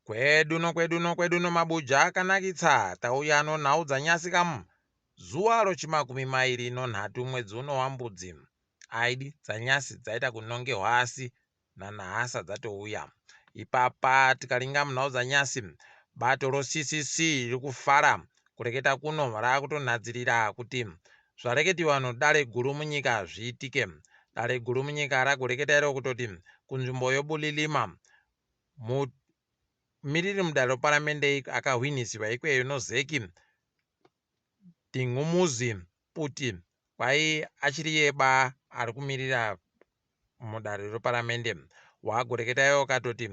Kweduno mabuja akanakitsa tauya nhau dzanyasi kamu zuva rochimakumi mairi nonhatu mwedzi uno waMbudzi. Aidi dzanyasi dzaita kunongewa asi nanhasa dzatouya. Ipapa tikaringa nhau dzanyasi bato CCC riri kufara kureketa kuno rakutonadzirira kuti zvareketiwa dare guru munyika zviitike. Dare guru munyika rakureketa iro kutoti kunzvimbo yoBulilima mumiriri mudare reparamende akahwinisiwa ikweyo nozeki Dingumuzi Puti kwai achiri yeba ari kumirira mudare reparamende wakureketa iyo katoti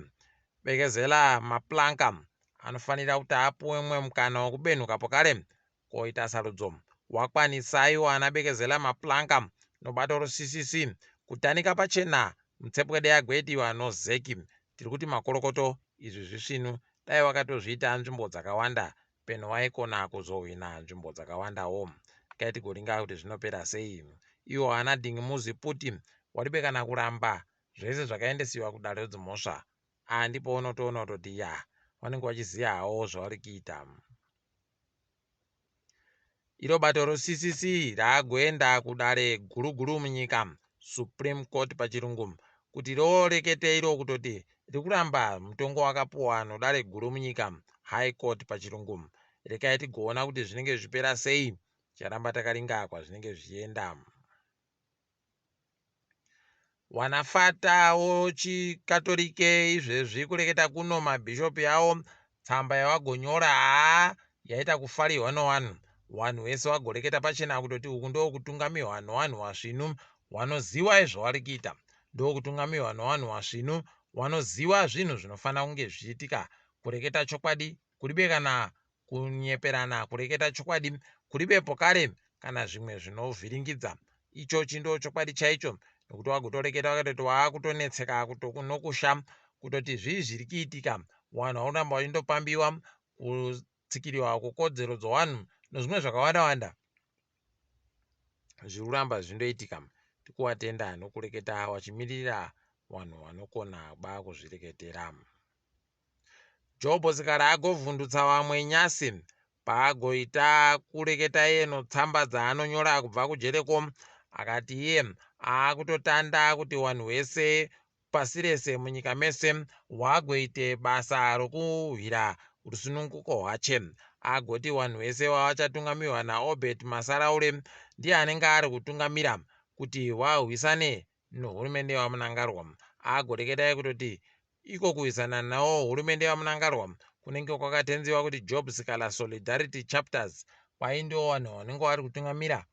bekezela maplanka anofanira kuti apuwe mwe mukana wekubenuka pokare koita sarudzo. Wakwanisa iwo anabekezela maplanka nobato CCC kutanika pachena mutsepwede yagoitiwa nozeki. Tiri kuti makorokoto izvi zvisvinu dai wakatozviita nzvimbo dzakawanda peno waikona kuzohwina nzvimbo dzakawandawo. Kaiti goringa kuti zvinopera sei. Iwo ana Dingumuzi Puti waribekana kuramba zvese zvakaendesiwa kudare redzimhosva. Ndipo unotoona kutoti vanenge vachiziva hawo zvavari kuita. Iro bato CCC raagoenda kudare guru munyika Supreme Court pachirungu kuti rorekete iro kutoti rikuramba mutongo wakapuwa nodare guru munyika High Court pachirungu. Rekai tigoona kuti zvinenge zvipera sei, charamba takaringa kwazvinenge zvichienda. Wanafatawo chikatolike izvezvi kureketa kuno mabhishopi yawo tsamba yawagonyora yaita kufarirwa nevanhu. Vanhu vese vagoreketa pachena kutoti uku ndokutungamiwa nevanhu vasvinu vanoziva izvavari kuita. Ndokutungamiwa nevanhu vasvinu vanoziva zvinhu zvinofanira kunge zvichiitika. Kureketa chokwadi, kuribekana kunyeperana, kureketa chokwadi, kuribepo kare kana zvimwe zvinovhiringidza. Ichochi ndo chokwadi chaicho. Nokuti wagotoreketa wakatoti waakutonetseka nokusha kutoti zvii zviri kuitika. Vanhu vakuramba vachindopambiwa kutsikiriwa kwekodzero dzevanhu nezvimwe zvakawanda zviri kuramba zvindoitika. Tikuwatenda nokureketa wachimiririra vanhu vanokona ba kuzvireketera. Job Sikhala agovhundutsa vamwe nyasi paagoita kureketa yeno tsamba dzaanonyora kubva kujereko. Akati iye akutotanda kuti vanhu vese pasi rese munyika mese wagoite basa rokuhwira rusununguko hwache. Agoti vanhu vese vavachatungamiwa naObed Masaraure ndiye anenge ari kutungamira kuti vahwisane nehurumende yaMhanduwe. Agoreketa kutoti iko kuhwisana nawo hurumende yaMhanduwe kunenge kwakatenziwa kuti Job Sikhala Solidarity Chapters kwai ndio vanhu vanenge vari kutungamira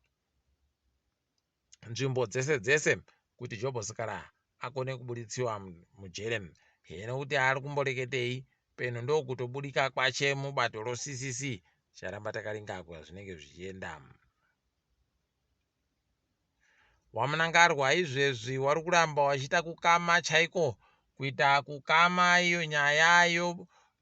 nzvimbo dzese kuti Job Sikhala akone kubuditsiwa mujere. Heno kuti ari kumboreketei peno ndokutobudika kwache mubato CCC charamba takaringa kwazvinenge zvichienda. WaMhanduwe izvezvi wari kuramba wachiita kukama chaiko, kuita kukama iyo nyaya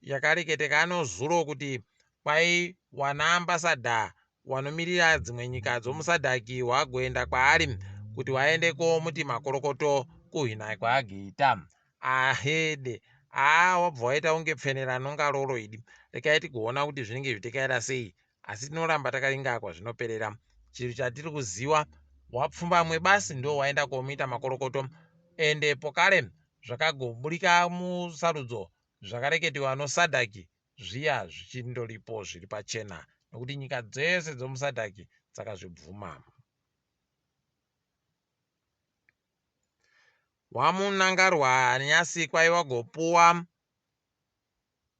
yakareketeka nozuro kuti kwai wana ambasadha wanomirira dzimwe nyika dzomusadhaki wagoenda kwaari kuti waendeko muti makorokoto kuhwina kwaageita. Ahede wabva waita unge pfenera nonga roro idi. Rekai tigoona kuti zvinenge zvitikaira sei, asi tinoramba takaringa kwazvinoperera. Chiro chatiri kuziva wapfumbamwe basi ndo waenda komuita makorokoto. Ende pokare zvakagoburika musarudzo zvakareketiwa nosadhaki zviya zvichindoripo zviri pachena nokuti nyika dzese dzomusadhaki dzakazvibvuma. WaMhanduwe nyasi kwai wagopuwa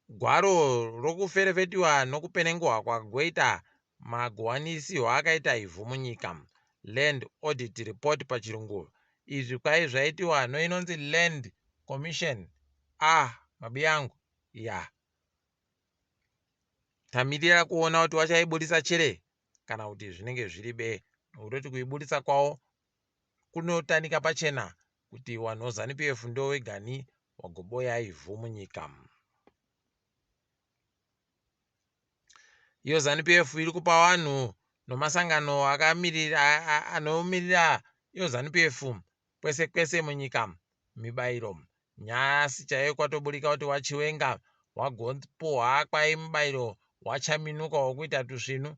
gwaro rokuferefetiwa nokupenengwa kwagoita magowanisirwo akaita ivhu munyika, Land Audit Report pachirungu. Izvi kwai zvaitiwa noinonzi Land Commission. Mabi yangu tamirira kuona kuti wachaibudisa chere kana kuti zvinenge zviribe. Nokutoti kuibudisa kwawo kunotanika pachena kuti wanhu ZANU-PF ndo wegani wagoboya ivhu munyika. Iyo ZANU-PF iri kupa vanhu nomasangano anomirira iyo ZANU-PF kwese munyika mibairo. Nyasi chaiyo kwatoburika kuti wachiwenga wagopuhwa kwai mubairo wachaminuka wokuita tusvinu,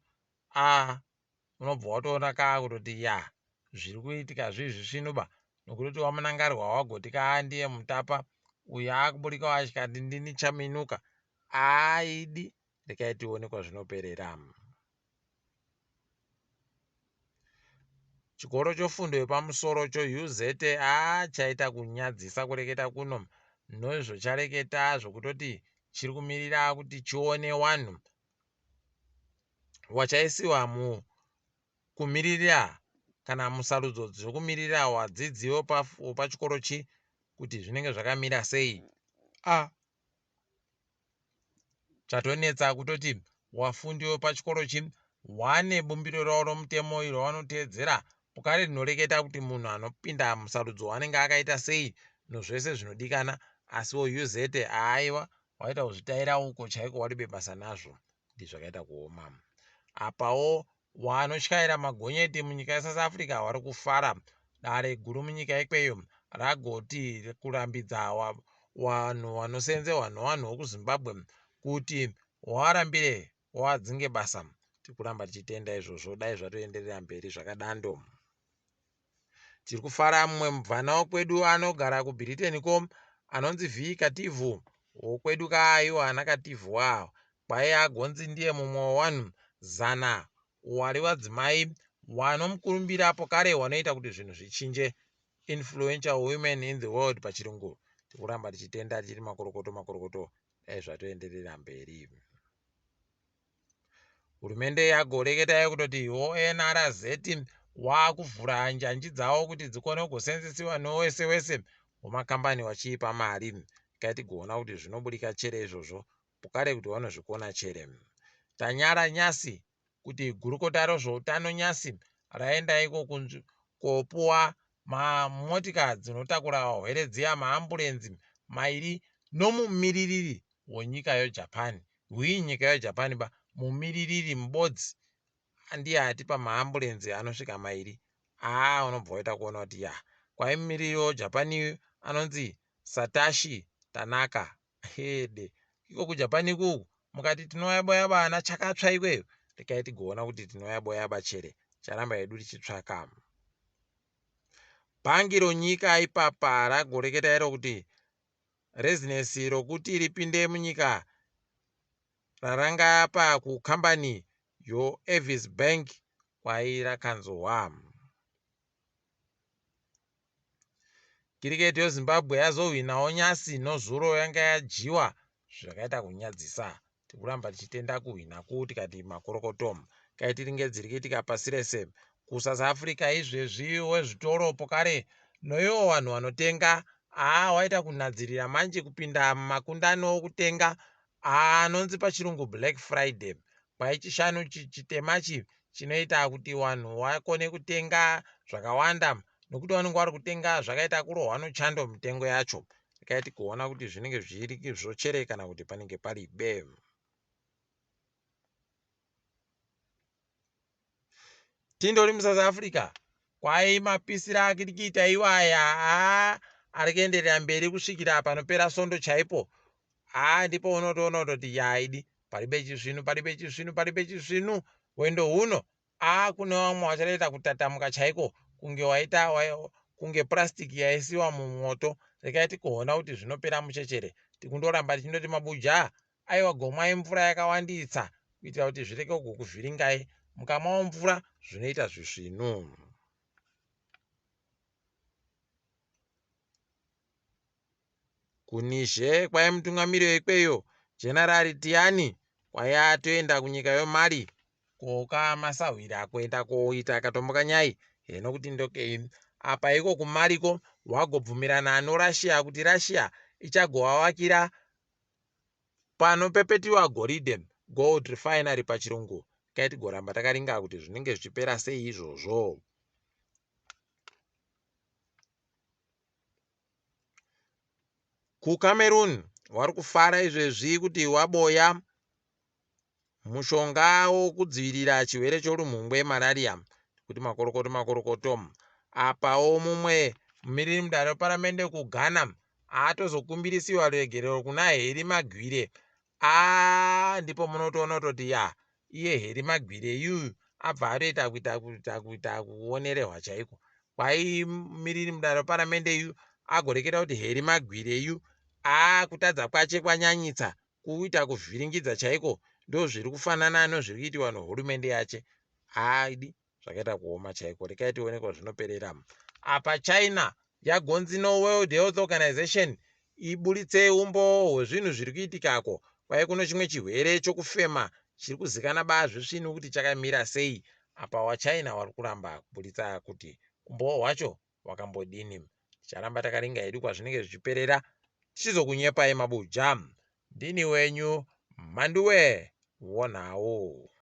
unobva watoona kutoti ya zviri kuitika zvisvinuba, nokuti wamunangarwa wagoti ndiye mutapa uyu akuburika wachikati ndini chaminuka. Aidi, rekai tione kwazvinoperera. Chikoro chofundo yepamusoro choUZ chaita kunyadzisa kureketa kuno. Nozvo chareketa zvokutoti chiri kumirira kuti chione wanhu wachaisiwa kumiririra kana musarudzo dzokumiririra wadzidzi wepachikoro chi kuti zvinenge zvakamira sei. Chatonetsa kutoti wafundi wepachikoro chi wane bumbiro ravo romutemo iro wanoteedzera pokare rinoreketa kuti munhu anopinda musarudzo anenge akaita sei nozvese zvinodikana, asi woUZ aiwa waita kuzvitaira uko chaiko waribe basa nazvo. Ndizvakaita kuoma. Apawo wanotyaira magonyeti munyika yeSouth Africa wari kufara. Dare guru munyika ikweyo ragoti kurambidza wanhu vanoseenzewa nevanhu vokuZimbabwe kuti warambire wadzinge basa. Tikuramba tichitenda izvozvo, dai zvatoenderera mberi zvakadando. Tiri kufara mumwe mubvana wokwedu anogara kuBulletin ko anonzi Kativhu wokwedu kaaiwa anakativhwa kwai agonzi ndiye mumwe wawanhu 100 wari wadzimai wanomukurumbira pokare wanoita kuti zvinhu zvichinje, influential women in the world pachirungu. Tikuramba tichitenda tiri makorokoto dai zvatoenderera mberi. Hurumende yagoreketa kutoti NRZ wakuvhura njanji dzawo kuti dzikone kugosenzesiwa nowese wese wemakambani wachiipa mari. Tigoona kuti zvinoburika chere izvozvo pokare kuti vanozvikona chere. Tanyara nyasi kuti gurukota rezveutano nyasi raenda iko kopuwa mamotika dzinotakura varwere dziya maAmbulance 2 nomumiririri wonyika yeJapan. Nyika yeJapan mumiririri Mbudzi ndiye atipa maAmbulance anosvika 2. Unobva waita kuona kuti kwai mumiriri weJapan anonzi Satoshi Tanaka. Iko kuJapan ikuku mukati tinoyaba ana chakatsva ikweyo, rekai tigoona kuti tinoyaba chere, charamba yedu tichitsvaka. Bhangi ronyika ipapa ragoreketa iro kuti rezinesi rokuti ripinde munyika raranga apa kukambani yoAvis Bank kwai rakanzwa. Kiriketi yeZimbabwe yazohwinawo nyasi nozuro yanga yajiwa zvakaita kunyadzisa. Tikuramba tichitenda kuhwina tikati makorokoto kaitiringe dzirikitika pasi rese. KuSouth Africa izvezvi wezvitoro pokare noiwo vanhu vanotenga waita kunadzirira manje kupinda mumakundano okutenga anonzi pachirungu Black Friday. Kwai chishanu chitemachi chinoita kuti vanhu vakone kutenga zvakawanda nokuti vanenge vari kutenga zvakaita kurohwa nochando mitengo yacho. Rekaiti kuona kuti zvinenge zviri zvochereka kana kuti panenge paribe. Tindori muSouth Africa kwai mapisira akirikita iwaya ari kuenderera mberi kusvikira panopera sondo chaipo. Ndipo unotoona kutoti yaidi paribe chisvinu wendo huno kune vamwe vachatoita kutatamuka chaiko kunge purasitiki yaisiwa mumoto. Rekaiti kuona kuti zvinopera muchechere. Tikundoramba tichindoti maBuja aiwa gomwai mvura yakawanditsa kuitira kuti zvireke kukuvhiringai. Mukamwawo mvura zvinoita zvisvinu. Kunishe kwai mutungamiriri wekweyo General Tiani kwai atoenda kunyika yeMali koka masahwira kuenda koita katomboka nyai nokuti ndokei apa iko kuMariko wagobvumirana noRussia kuti Russia ichagovavakira panopepetiwa goridhe, gold refinery pachirungu. Katigoramba takaringa kuti zvinenge zvichipera sei izvozvo. KuCameroon wari kufara izvezvi kuti waboya mushonga wokudzivirira chirwere chorumhungwe malaria, kuti makorokoto. Apawo mumwe mumiriri mudare weparamende kuGhana atozokumbirisiwa ruregerero kuna Heri Magwire ndipo munotoona kutoti iye Heri Magwire yuyu abva atoita kuonerehwa chaiko. Kwai miriri mudare paramende yu agoreketa kuti Heri Magwire yu kutadza kwache kwanyanyitsa kuita kuvhiringidza chaiko, ndo zviri kufanana nezviri kuitiwa nehurumende yache. Idi zvakaita kuoma chaiko. Rekai tione kwazvinoperera. Apa China yagonzi World Health Organization ibuditse umbo hwezvinhu zviri kuitikako. Kwai kuno chimwe chirwere chokufema chiri kuzikana bazvisvino kuti chakamira sei. Apa waChina wari kuramba kubuditsa kuti umbo hwacho wakambodini. Ticharamba takaringa hedu kwazvinenge zvichiperera, tichizokunyepai mabuja. Ndini wenyu Mhanduwe WeNhau.